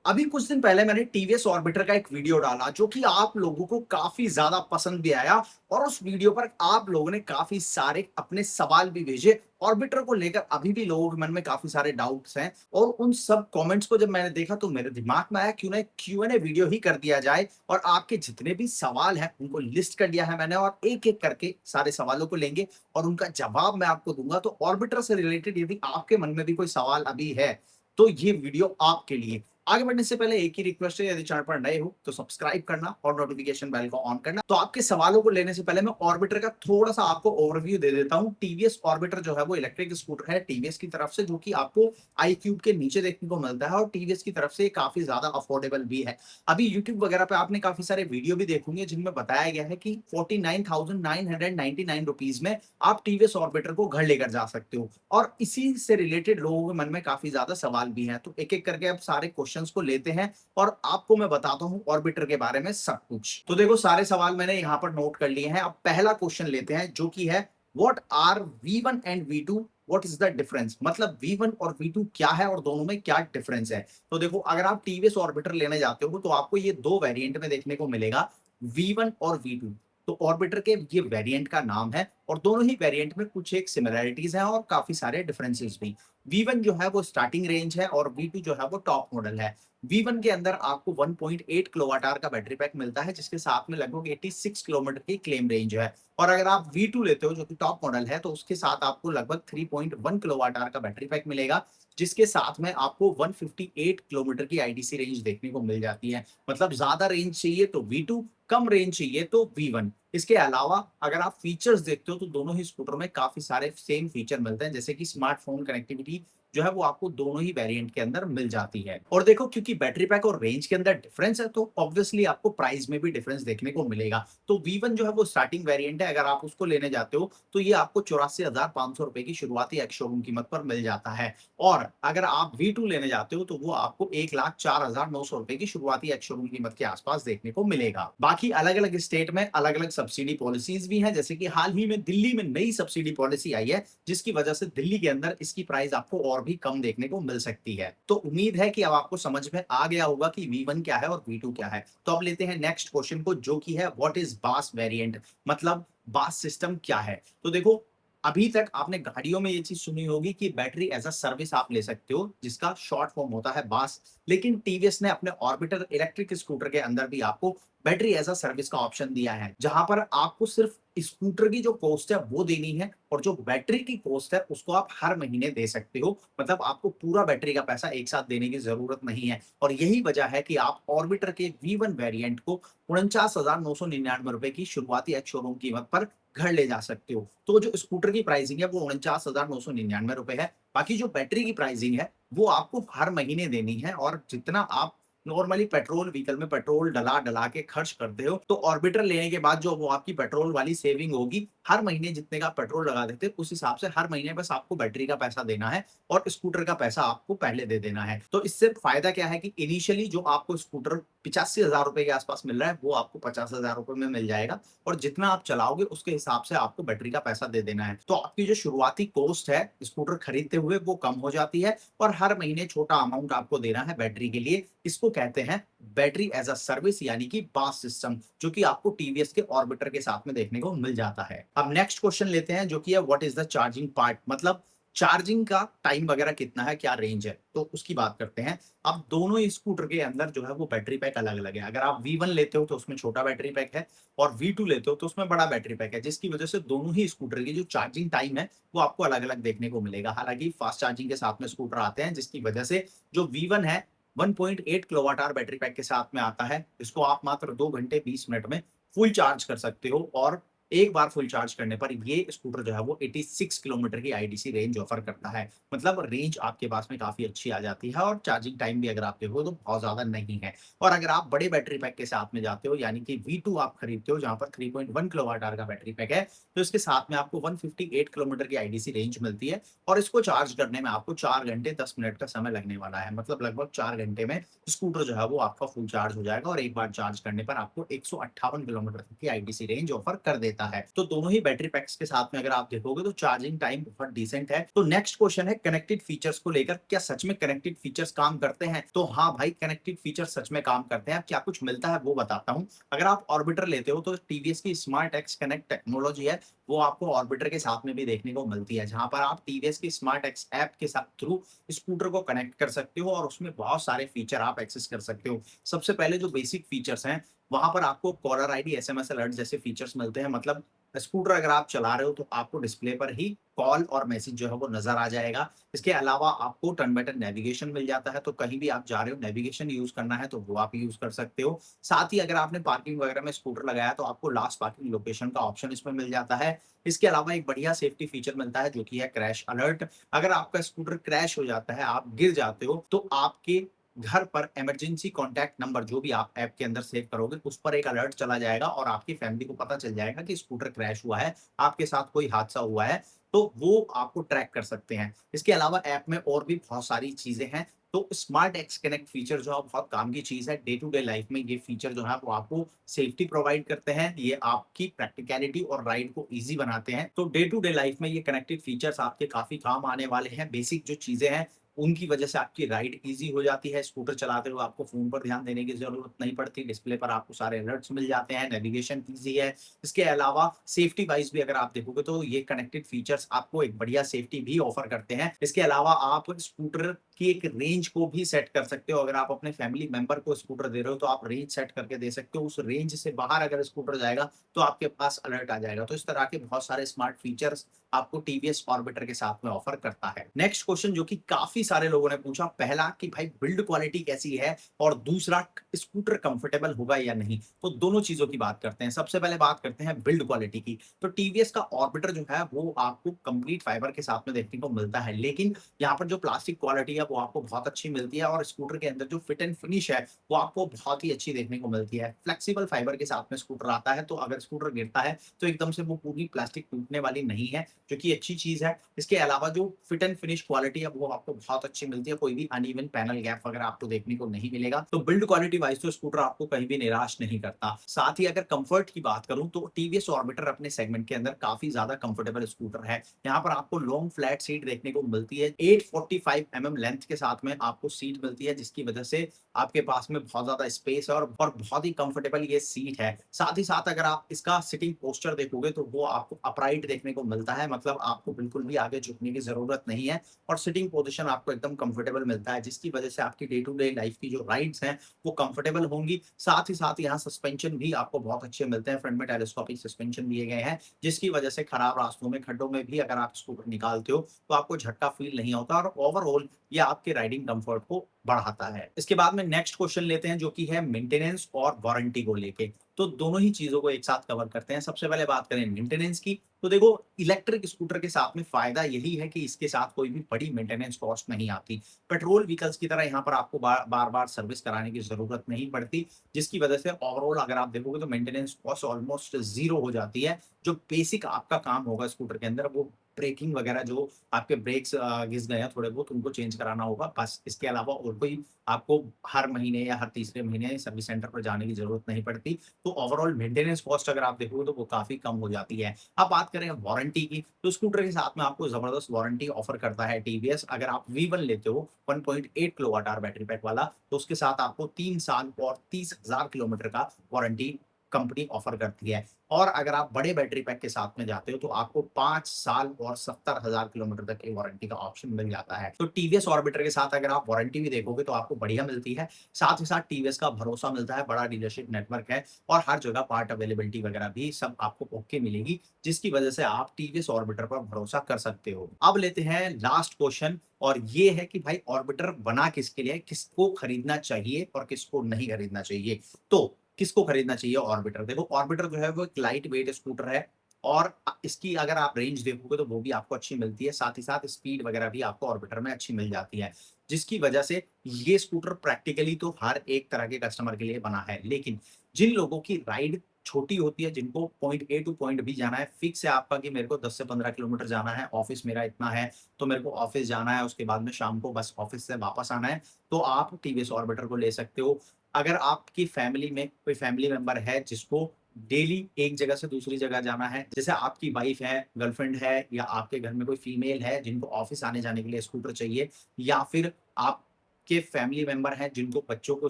अभी कुछ दिन पहले मैंने टीवीएस ऑर्बिटर का एक वीडियो डाला जो कि आप लोगों को काफी ज्यादा पसंद भी आया और उस वीडियो पर आप लोगों ने काफी सारे अपने सवाल भी भेजे। ऑर्बिटर को लेकर अभी भी लोगों के मन में काफी सारे डाउट्स हैं और उन सब कमेंट्स को जब मैंने देखा तो मेरे दिमाग में आया क्यों ना Q&A वीडियो ही कर दिया जाए और आपके जितने भी सवाल हैं उनको लिस्ट कर लिया है मैंने और एक एक करके सारे सवालों को लेंगे और उनका जवाब मैं आपको दूंगा। तो ऑर्बिटर से रिलेटेड यदि आपके मन में भी कोई सवाल अभी है तो ये वीडियो आपके लिए। आगे बढ़ने से पहले एक ही रिक्वेस्ट है, यदि चैनल पर नए हो तो सब्सक्राइब करना और नोटिफिकेशन बेल को ऑन करना। तो आपके सवालों को लेने से पहले मैं ऑर्बिटर का थोड़ा सा आपको ओवरव्यू दे देता हूं। टीवीएस ऑर्बिटर जो है वो इलेक्ट्रिक स्कूटर है टीवीएस की तरफ से, जो कि आपको iQube के नीचे देखने को मिलता है और टीवीएस की तरफ से काफी ज्यादा अफोर्डेबल भी है। अभी यूट्यूब वगैरह पे आपने काफी सारे वीडियो भी देखोगे जिनमें बताया गया है कि 49,999 रुपीज में आप टीवीएस ऑर्बिटर को घर लेकर जा सकते हो और इसी से रिलेटेड लोगों के मन में काफी ज्यादा सवाल भी हैं। तो एक एक करके अब सारे क्वेश्चंस को लेते हैं और आपको मैं बताता हूं ऑर्बिटर के बारे में सब कुछ। तो देखो सारे सवाल मैंने यहाँ पर नोट कर लिए हैं। अब पहला क्वेश्चन लेते हैं जो कि है what are V1 and V2, what is the difference. मतलब V1 और V2 क्या है और दोनों में क्या डिफरेंस है। तो देखो अगर आप टीवीएस ऑर्बिटर लेने जाते हो तो आपको ये दो वेरिएंट में देखने को मिलेगा, V1 और V2। तो ऑर्बिटर के ये वेरिएंट का नाम है और दोनों ही वेरिएंट में कुछ एक सिमिलरिटीज हैं और काफी सारे डिफरेंसेस भी। V1 जो है वो स्टार्टिंग रेंज है और V2 जो है वो टॉप मॉडल है। V1 के अंदर आपको 1.8 किलोवाट आवर का बैटरी पैक मिलता है जिसके साथ में लगभग 86 किलोमीटर की क्लेम रेंज है। और अगर आप V2 लेते हो जो कि टॉप मॉडल है तो उसके साथ आपको लगभग 3.1 किलोवाट आवर का बैटरी पैक मिलेगा जिसके साथ में आपको 158 किलोमीटर की आईडीसी रेंज देखने को मिल जाती है। मतलब ज्यादा रेंज चाहिए तो V2, कम रेंज चाहिए तो V1। इसके अलावा अगर आप फीचर्स देखते हो तो दोनों ही स्कूटर में काफी सारे सेम फीचर मिलते हैं, जैसे कि स्मार्टफोन कनेक्टिविटी जो है वो आपको दोनों ही वेरिएंट के अंदर मिल जाती है। और देखो क्योंकि बैटरी पैक और रेंज के अंदर डिफरेंस है तो ऑब्वियसली आपको प्राइस में भी डिफरेंस देखने को मिलेगा। तो V1 जो है वो स्टार्टिंग वेरिएंट है, अगर आप उसको लेने जाते हो तो ये आपको 84,500 रुपए की शुरुआती एक्स शोरूम कीमत पर मिल जाता है। और अगर आप V2 लेने जाते हो तो वो आपको 1,04,900 रुपए की शुरुआती एक्स शोरूम कीमत के आसपास देखने को मिलेगा। बाकी अलग अलग स्टेट में अलग अलग सब्सिडी पॉलिसीज भी हैं, जैसे कि हाल ही में दिल्ली में नई सब्सिडी पॉलिसी आई है जिसकी वजह से दिल्ली के अंदर इसकी प्राइस आपको और भी कम देखने को मिल सकती है। तो उम्मीद है कि अब आपको समझ में आ गया होगा कि V1 क्या है और V2 क्या है। तो अब लेते हैं नेक्स्ट क्वेश्चन को जो कि है व्हाट इज बास वेरिएंट, मतलब बास सिस्टम क्या है। तो देखो अभी तक आपने गाड़ियों में ये चीज सुनी होगी कि बैटरी एज अ सर्विस आप ले सकते हो जिसका शॉर्ट फॉर्म होता है बास, लेकिन टीवीएस ने अपने ऑर्बिटर इलेक्ट्रिक स्कूटर के अंदर भी आपको बैटरी एज अ सर्विस का ऑप्शन दिया है, जहां पर आपको सिर्फ स्कूटर की जो कॉस्ट है वो देनी है और जो बैटरी की कॉस्ट है उसको आप हर महीने दे सकते हो। मतलब आपको पूरा बैटरी का पैसा एक साथ देने की जरूरत नहीं है और यही वजह है कि आप ऑर्बिटर के V1 वेरिएंट को 49,999 रुपए की शुरुआती एक्स शोरूम कीमत पर घर ले जा सकते हो। तो जो स्कूटर की प्राइसिंग है वो 49,999 रुपए है। बाकी जो बैटरी की प्राइसिंग है वो आपको हर महीने देनी है और जितना आप नॉर्मली पेट्रोल व्हीकल में पेट्रोल डला डला के खर्च करते हो तो ऑर्बिटर लेने के बाद जो वो आपकी पेट्रोल वाली सेविंग होगी, हर महीने जितने का पेट्रोल लगा देते उस हिसाब से हर महीने बस आपको बैटरी का पैसा देना है और स्कूटर का पैसा आपको पहले दे देना है। तो इससे फायदा क्या है कि इनिशियली जो आपको स्कूटर 85,000 रुपए के आसपास मिल रहा है वो आपको 50,000 रुपए में मिल जाएगा और जितना आप चलाओगे उसके हिसाब से आपको बैटरी का पैसा दे देना है। तो आपकी जो शुरुआती कॉस्ट है स्कूटर खरीदते हुए वो कम हो जाती है और हर महीने छोटा अमाउंट आपको देना है बैटरी के लिए। इसको कहते हैं बैटरी एज अ सर्विस यानी कि बास सिस्टम, जो कि आपको टीवीएस के ऑर्बिटर के साथ में देखने को मिल जाता है। अब नेक्स्ट क्वेश्चन लेते हैं जो कि है what is the charging part, मतलब चार्जिंग का टाइम वगैरह कितना है, क्या रेंज है, तो उसकी बात करते हैं। अब दोनों ही स्कूटर के अंदर जो है वो बैटरी पैक अलग अलग है। अगर आप V1 लेते हो तो उसमें छोटा बैटरी पैक है और V2 लेते हो तो उसमें बड़ा बैटरी पैक है, जिसकी वजह से दोनों ही स्कूटर की जो चार्जिंग टाइम है वो आपको अलग अलग देखने को मिलेगा। हालांकि फास्ट चार्जिंग के साथ में स्कूटर आते हैं जिसकी वजह से जो V1 है 1.8 किलोवाट आवर बैटरी पैक के साथ में आता है, इसको आप मात्र 2 घंटे 20 मिनट में फुल चार्ज कर सकते हो और एक बार फुल चार्ज करने पर ये स्कूटर जो है वो 86 किलोमीटर की आईडीसी रेंज ऑफर करता है। मतलब रेंज आपके पास में काफी अच्छी आ जाती है और चार्जिंग टाइम भी अगर आप देखो तो बहुत ज्यादा नहीं है। और अगर आप बड़े बैटरी पैक के साथ में जाते हो यानी कि V2 आप खरीदते हो जहां पर 3.1 किलोवाट आवर का बैटरी पैक है, तो इसके साथ में आपको 158 किलोमीटर की आईडीसी रेंज मिलती है और इसको चार्ज करने में आपको 4 घंटे 10 मिनट का समय लगने वाला है। मतलब लगभग 4 घंटे में स्कूटर जो है वो आपका फुल चार्ज हो जाएगा और एक बार चार्ज करने पर आपको 158 किलोमीटर तक की आईडीसी रेंज ऑफर कर देता देता है। तो दोनों ही बैटरी पैक्स के साथ में अगर आप देखोगे तो चार्जिंग टाइम बहुत डिसेंट है। तो नेक्स्ट क्वेश्चन है कनेक्टेड फीचर्स को लेकर, क्या सच में कनेक्टेड फीचर्स काम करते हैं? तो हाँ भाई, कनेक्टेड फीचर्स सच में काम करते हैं। अब क्या कुछ मिलता है वो बताता हूँ। अगर आप ऑर्बिटर लेते हो तो टीवीएस की स्मार्ट एक्स कनेक्ट टेक्नोलॉजी है, वो आपको ऑर्बिटर के साथ में भी देखने को मिलती है, जहां पर आप टीवीएस की स्मार्ट एक्स ऐप के साथ थ्रू स्कूटर को कनेक्ट कर सकते हो और उसमें बहुत सारे फीचर आप एक्सेस कर सकते हो। सबसे पहले जो बेसिक फीचर्स हैं, वहां पर आपको कॉलर आईडी, एसएमएस अलर्ट जैसे फीचर्स मिलते हैं। मतलब स्कूटर अगर आप चला रहे हो तो आपको डिस्प्ले पर ही कॉल और मैसेज जो है वो नजर आ जाएगा। इसके अलावा आपको टर्न बाय टर्न नेविगेशन मिल जाता है, तो कहीं भी आप जा रहे हो, नेविगेशन यूज करना है तो वो आप यूज कर सकते हो। साथ ही अगर आपने पार्किंग वगैरह में स्कूटर लगाया तो आपको लास्ट पार्किंग लोकेशन का ऑप्शन इसमें मिल जाता है। इसके अलावा एक बढ़िया सेफ्टी फीचर मिलता है जो कि है क्रैश अलर्ट। अगर आपका स्कूटर क्रैश हो जाता है, आप गिर जाते हो, तो आपके घर पर इमरजेंसी कॉन्टैक्ट नंबर जो भी आप ऐप के अंदर सेव करोगे, उस पर एक अलर्ट चला जाएगा और आपकी फैमिली को पता चल जाएगा कि स्कूटर क्रैश हुआ है, आपके साथ कोई हादसा हुआ है, तो वो आपको ट्रैक कर सकते हैं। इसके अलावा ऐप में और भी बहुत सारी चीजें हैं। तो स्मार्ट एक्स कनेक्ट फीचर जो है बहुत काम की चीज है। डे टू डे लाइफ में ये फीचर जो है वो आपको सेफ्टी प्रोवाइड करते हैं, ये आपकी प्रैक्टिकलिटी और राइड को इजी बनाते हैं। तो डे टू डे लाइफ में ये कनेक्टेड फीचर्स आपके काफी काम आने वाले हैं। बेसिक जो चीजें हैं उनकी वजह से आपकी राइड ईज़ी हो जाती है। स्कूटर चलाते हुए आपको फ़ोन पर ध्यान देने की ज़रूरत नहीं पड़ती। डिस्प्ले पर आपको सारे अलर्ट्स मिल जाते हैं, नेविगेशन ईज़ी है। इसके अलावा सेफ्टी वाइज़ भी अगर आप देखोगे तो ये कनेक्टेड फीचर्स आपको एक बढ़िया सेफ्टी भी ऑफ़र करते हैं। इसके अलावा आप स्कूटर की एक रेंज को भी सेट कर सकते हो। अगर आप अपने फैमिली मेंबर को स्कूटर दे रहे हो तो आप रेंज सेट करके दे सकते हो। उस रेंज से बाहर अगर स्कूटर जाएगा तो आपके पास अलर्ट आ जाएगा। तो इस तरह के बहुत सारे स्मार्ट फीचर्स आपको टीवीएस ऑर्बिटर के साथ में ऑफर करता है। नेक्स्ट क्वेश्चन जो कि काफी सारे लोगों ने पूछा, पहला कि भाई बिल्ड क्वालिटी कैसी है और दूसरा स्कूटर कंफर्टेबल होगा या नहीं। तो दोनों चीजों की बात करते हैं। सबसे पहले बात करते हैं बिल्ड क्वालिटी की। तो टीवीएस का ऑर्बिटर जो है वो आपको कंप्लीट फाइबर के साथ में देखने को मिलता है, लेकिन यहाँ पर जो प्लास्टिक क्वालिटी है वो आपको बहुत अच्छी मिलती है और स्कूटर के अंदर जो फिट एंड फिनिश है वो आपको बहुत ही अच्छी देखने को मिलती है। फ्लेक्सिबल फाइबर के साथ में स्कूटर आता है, तो अगर स्कूटर गिरता है तो एकदम से वो पूरी प्लास्टिक टूटने वाली नहीं है, जो कि अच्छी चीज है। इसके अलावा जो फिट एंड फिनिश क्वालिटी है वो आपको बहुत अच्छी मिलती है। कोई भी अनइवन पैनल गैप वगैरह आपको देखने को नहीं मिलेगा। तो बिल्ड क्वालिटी वाइज तो स्कूटर आपको कहीं भी निराश नहीं करता। साथ ही अगर कंफर्ट की बात करूं तो टीवीएस ऑर्बिटर अपने सेगमेंट के अंदर काफी ज्यादा कंफर्टेबल स्कूटर है। यहाँ पर आपको लॉन्ग फ्लैट सीट देखने को मिलती है। 845 mm लेंथ के साथ में आपको सीट मिलती है, जिसकी वजह से आपके पास में बहुत ज्यादा स्पेस है और बहुत ही कंफर्टेबल ये सीट है। साथ ही साथ अगर आप इसका सिटिंग पोस्चर देखोगे तो वो आपको अपराइट देखने को मिलता है। मतलब आपको बिल्कुल भी आगे झुकने की जरूरत नहीं है और सिटिंग पोजीशन आपको एकदम कंफर्टेबल मिलता है, जिसकी वजह से आपकी डे टू डे लाइफ की जो राइड्स हैं वो कंफर्टेबल होंगी। साथ ही साथ यहाँ सस्पेंशन भी आपको बहुत अच्छे मिलते हैं। फ्रंट में टेलीस्कोपिक सस्पेंशन दिए गए हैं, जिसकी वजह से खराब रास्तों में, खड्डों में भी अगर आप स्कूटर निकालते हो तो आपको झटका फील नहीं होता और ओवरऑल ये आपके राइडिंग कंफर्ट को बढ़ाता है। इसके बाद में नेक्स्ट क्वेश्चन लेते हैं जो कि है मेंटेनेंस और वारंटी को लेके। तो दोनों ही चीजों को एक साथ कवर करते हैं। सबसे पहले बात करें मेंटेनेंस की, तो देखो इलेक्ट्रिक स्कूटर के साथ में फायदा यही है कि इसके साथ कोई भी बड़ी मेंटेनेंस कॉस्ट नहीं आती। पेट्रोल व्हीकल्स की तरह यहाँ पर आपको बार बार सर्विस कराने की जरूरत नहीं पड़ती, जिसकी वजह से ओवरऑल अगर आप देखोगे तो मेंटेनेंस कॉस्ट ऑलमोस्ट जीरो हो जाती है। जो बेसिक आपका काम होगा स्कूटर के अंदर वो ब्रेकिंग वगैरह, जो आपके ब्रेक्स घिस गए हैं थोड़े बहुत, उनको चेंज कराना होगा बस। इसके अलावा और कोई आपको हर महीने या हर तीसरे महीने सर्विस सेंटर पर जाने की जरूरत नहीं पड़ती। तो ओवरऑल मेंटेनेंस कॉस्ट अगर आप देखोगे तो वो काफी कम हो जाती है। अब बात करें वारंटी की, तो स्कूटर के साथ में आपको जबरदस्त वारंटी ऑफर करता है टीवीएस। अगर आप V1 लेते हो 1.8 किलोवाट आवर बैटरी पैक वाला, तो उसके साथ आपको 3 साल और 30,000 किलोमीटर का वारंटी कंपनी ऑफर करती है। और अगर आप बड़े बैटरी पैक के साथ में जाते हो तो आपको 5 साल और 70,000 किलोमीटर तक की वारंटी का ऑप्शन मिल जाता है। तो टीवीएस ऑर्बिटर के साथ अगर आप वारंटी भी देखोगे तो आपको बढ़िया मिलती है। साथ ही साथ टीवीएस का भरोसा मिलता है, बड़ा डीलरशिप नेटवर्क है और हर जगह पार्ट अवेलेबिलिटी वगैरह भी सब आपको ओके मिलेगी, जिसकी वजह से आप टीवीएस ऑर्बिटर पर भरोसा कर सकते हो। अब लेते हैं लास्ट क्वेश्चन, और ये है कि भाई ऑर्बिटर बना किसके लिए, किसको खरीदना चाहिए और किसको नहीं खरीदना चाहिए। तो किसको खरीदना चाहिए ऑर्बिटर? देखो ऑर्बिटर जो है वो एक लाइट वेट स्कूटर है और इसकी अगर आप रेंज देखोगे तो वो भी आपको अच्छी मिलती है। साथ ही साथ स्पीड वगैरह भी आपको ऑर्बिटर में अच्छी मिल जाती है, जिसकी वजह से ये स्कूटर प्रैक्टिकली तो हर एक तरह के कस्टमर के लिए बना है। लेकिन जिन लोगों की राइड छोटी होती है, जिनको point A to point B जाना है, फिक्स है आपका कि मेरे को 10 से 15 किलोमीटर जाना है, ऑफिस मेरा इतना है तो मेरे को ऑफिस जाना है, उसके बाद में शाम को बस ऑफिस से वापस आना है, तो आप टीवीएस ऑर्बिटर को ले सकते हो। अगर आपकी फैमिली में कोई फैमिली मेंबर है जिसको डेली एक जगह से दूसरी जगह जाना है, जैसे आपकी वाइफ है, गर्लफ्रेंड है या आपके घर में कोई फीमेल है जिनको ऑफ़िस आने-जाने के लिए स्कूटर चाहिए या फिर आपके फैमिली मेंबर हैं जिनको बच्चों को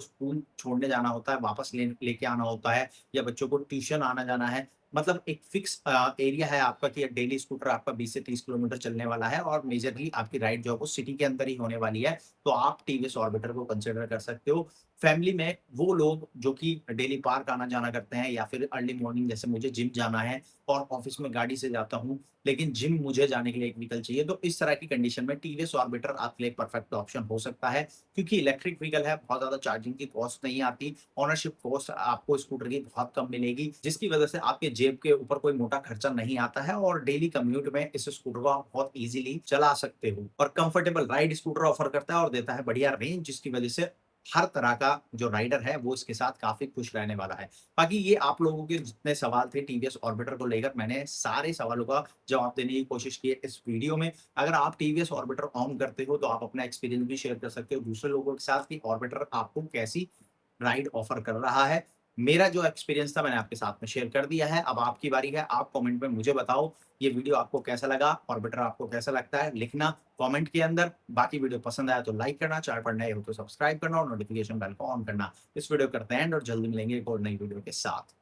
स्कूल छोड़ने जाना होता है, वापस लेके आना होता है या बच्चों को ट्यूशन आना-जाना है। मतलब एक फ़िक्स एरिया है आपका कि डेली स्कूटर आपका 20 से 30 किलोमीटर चलने वाला है और मेजरली आपकी राइड जो है वो सिटी के अंदर ही होने वाली है, तो आप टीवीएस ऑर्बिटर को कंसिडर कर सकते हो। फैमिली में वो लोग जो कि डेली पार्क आना-जाना करते हैं या फिर अर्ली मॉर्निंग जैसे मुझे जिम जाना है और ऑफ़िस में गाड़ी से जाता हूँ, लेकिन जिम मुझे जाने के लिए एक व्हीकल चाहिए, तो इस तरह की कंडीशन में टीवीएस ऑर्बिटर आपके लिए एक परफेक्ट ऑप्शन हो सकता है। क्योंकि इलेक्ट्रिक व्हीकल है, बहुत ज़्यादा चार्जिंग की कॉस्ट नहीं आती, ओनरशिप कॉस्ट आपको स्कूटर की बहुत कम मिलेगी, जिसकी वजह से आपके जेब के ऊपर कोई मोटा खर्चा नहीं आता है और डेली कम्यूट में इस स्कूटर को आप बहुत ईज़िली चला सकते हो और कंफर्टेबल राइड स्कूटर ऑफ़र करता है और देता है बढ़िया रेंज, जिसकी वजह से हर तरह का जो राइडर है वो इसके साथ काफ़ी खुश रहने वाला है। बाकी ये आप लोगों के जितने सवाल थे टीवीएस ऑर्बिटर को लेकर मैंने सारे सवालों का जवाब देने की कोशिश की है इस वीडियो में। अगर आप टीवीएस ऑर्बिटर ओन करते हो तो आप अपना एक्सपीरियंस भी शेयर कर सकते हो दूसरे लोगों के साथ कि ऑर्बिटर आपको कैसी राइड ऑफर कर रहा है। मेरा जो एक्सपीरियंस था मैंने आपके साथ में शेयर कर दिया है। अब आपकी बारी है, आप कमेंट में मुझे बताओ ये वीडियो आपको कैसा लगा? ऑर्बिटर आपको कैसा लगता है? लिखना कमेंट के अंदर। बाकी वीडियो पसंद आया तो लाइक करना, चैनल पर नए हो तो सब्सक्राइब करना और नोटिफिकेशन बेल को ऑन करना। इस वीडियो को करते हैं एंड और जल्दी मिलेंगे एक और नई वीडियो के साथ।